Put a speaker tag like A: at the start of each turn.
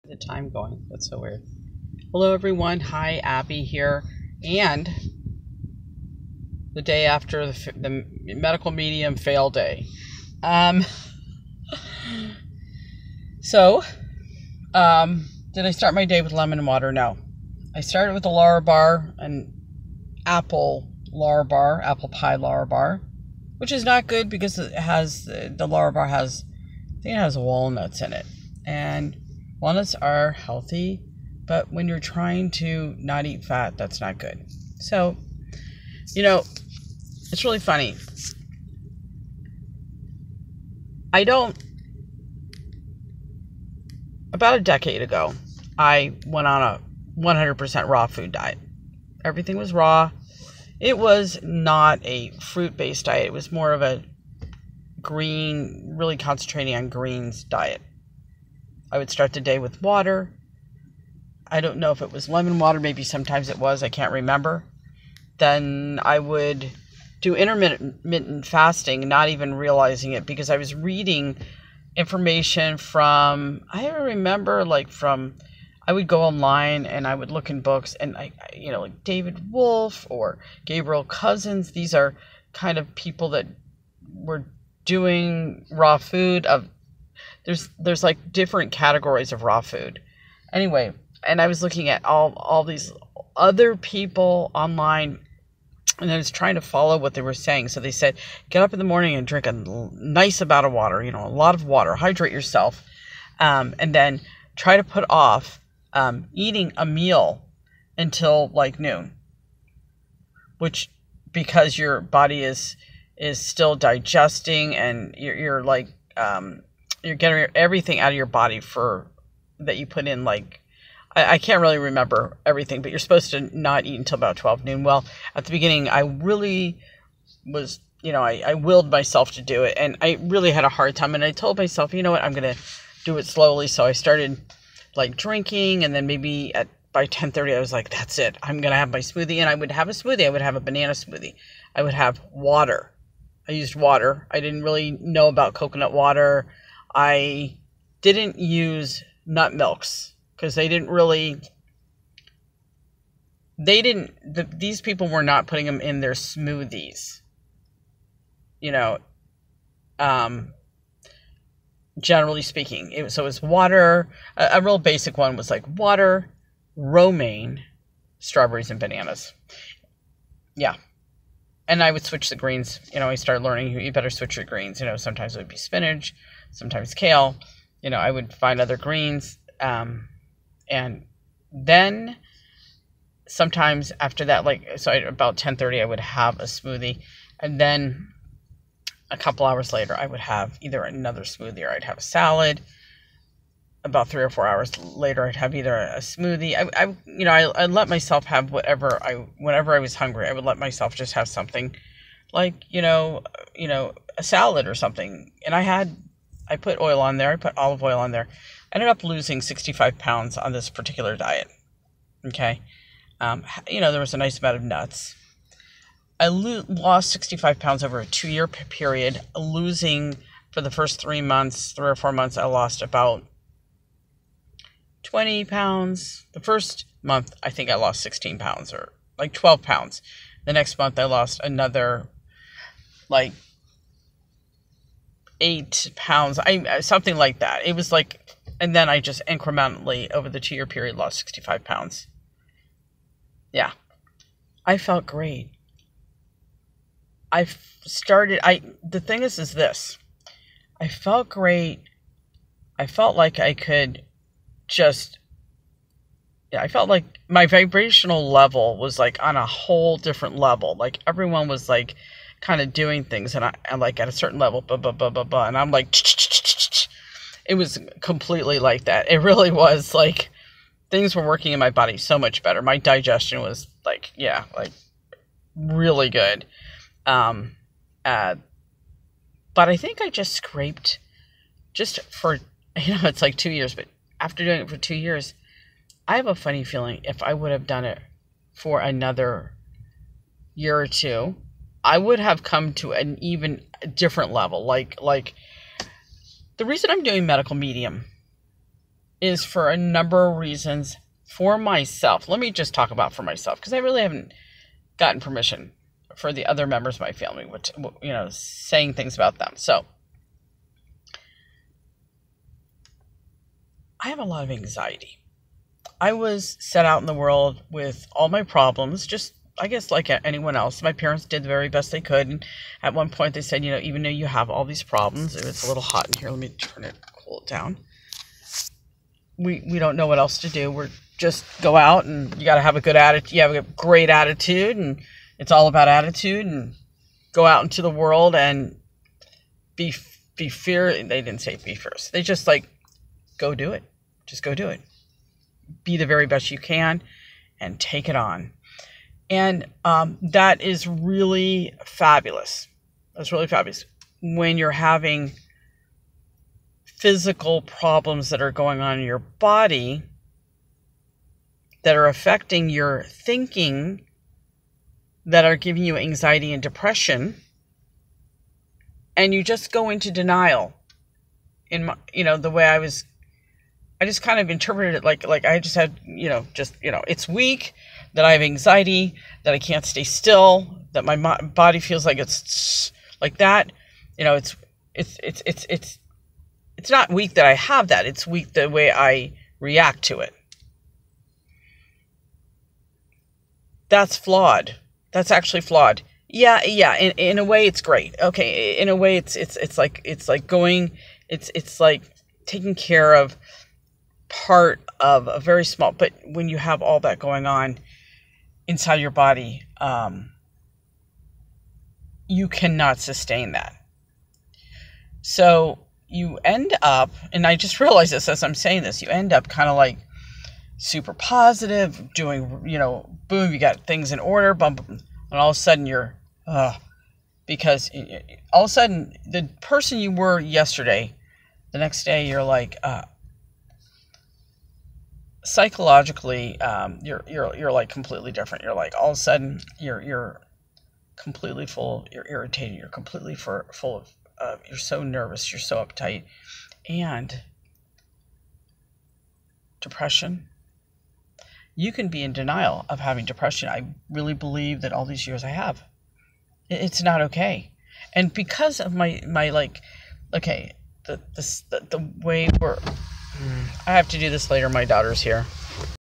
A: The time going. That's so weird. Hello, everyone. Hi, Abby here. And the day after the medical medium fail day. Um, so, did I start my day with lemon water? No. I started with a Larabar, an apple Larabar, apple pie Larabar, which is not good because it has, the Larabar has, I think it has walnuts in it. And walnuts are healthy, but when you're trying to not eat fat, that's not good. So, it's really funny. About a decade ago, I went on a 100% raw food diet. Everything was raw. It was not a fruit-based diet. It was more of a green, really concentrating on greens diet. I would start the day with water. I don't know if it was lemon water. Maybe sometimes it was. I can't remember. Then I would do intermittent fasting, not even realizing it, because I was reading information from, I remember I would go online and I would look in books and like David Wolfe or Gabriel Cousins. These are kind of people that were doing raw food. There's like different categories of raw food. Anyway, and I was looking at all these other people online, and I was trying to follow what they were saying. So they said, get up in the morning and drink a nice amount of water, a lot of water, hydrate yourself, and then try to put off eating a meal until like noon, which, because your body is still digesting, and you're getting everything out of your body that you put in, like, I can't really remember everything, but you're supposed to not eat until about 12 noon. Well, at the beginning, I really was, I willed myself to do it, and I really had a hard time. And I told myself, you know what, I'm going to do it slowly. So I started like drinking, and then maybe by 10:30, I was like, that's it. I'm going to have my smoothie. And I would have a smoothie. I would have a banana smoothie. I would have water. I used water. I didn't really know about coconut water. I didn't use nut milks, because these people were not putting them in their smoothies, generally speaking. So it was water. A real basic one was like water, romaine, strawberries, and bananas. Yeah. And I would switch the greens. I started learning you better switch your greens. Sometimes it would be spinach, sometimes kale. I would find other greens. And then sometimes after that, about 10:30, I would have a smoothie. And then a couple hours later, I would have either another smoothie or I'd have a salad. About 3 or 4 hours later, I'd have either a smoothie. I let myself have whenever I was hungry. I would let myself just have something like, a salad or something. And I put oil on there. I put olive oil on there. I ended up losing 65 pounds on this particular diet. Okay. There was a nice amount of nuts. I lost 65 pounds over a 2-year period, losing for the first 3 or 4 months, I lost about 20 pounds. The first month, I think I lost 16 pounds, or like 12 pounds. The next month, I lost another, 8 pounds. Something like that. It was like, and then I just incrementally, over the 2-year period, lost 65 pounds. Yeah. I felt great. The thing is this. I felt great. I felt like I felt like my vibrational level was like on a whole different level. Like everyone was like kind of doing things, and I'm like at a certain level, blah, blah, blah, blah, blah. And I'm like, it was completely like that. It really was like things were working in my body so much better. My digestion was really good. But I think I just scraped just for, it's like 2 years, but after doing it for 2 years, I have a funny feeling if I would have done it for another year or two, I would have come to an even different level. Like the reason I'm doing medical medium is for a number of reasons. For myself, let me just talk about for myself, because I really haven't gotten permission for the other members of my family, which, saying things about them. So I have a lot of anxiety. I was set out in the world with all my problems, just, I guess, like anyone else. My parents did the very best they could. And at one point they said, even though you have all these problems, it's a little hot in here. Let me cool it down. We don't know what else to do. We're just go out, and you got to have a good attitude. You have a great attitude, and it's all about attitude, and go out into the world and be fear. They didn't say be fierce. They just go do it. Just go do it. Be the very best you can and take it on. And that is really fabulous. That's really fabulous. When you're having physical problems that are going on in your body that are affecting your thinking, that are giving you anxiety and depression, and you just go into denial. In my, the way I just kind of interpreted it like I just had, it's weak, that I have anxiety, that I can't stay still, that my body feels like it's like that. It's not weak that I have that. It's weak the way I react to it. That's flawed. That's actually flawed. Yeah. In a way, it's great. Okay. In a way, it's like taking care of part of a very small. But when you have all that going on inside your body, you cannot sustain that. So you end up, and I just realized this as I'm saying this, you end up kind of like super positive, doing, boom, you got things in order, bump, and all of a sudden you're, because all of a sudden the person you were yesterday, the next day you're like, psychologically, you're like completely different. You're like, all of a sudden you're completely full, you're irritated, you're completely full of, you're so nervous, you're so uptight, and depression. You can be in denial of having depression. I really believe that all these years I have. It's not okay. And because of my okay, the way I have to do this later. My daughter's here.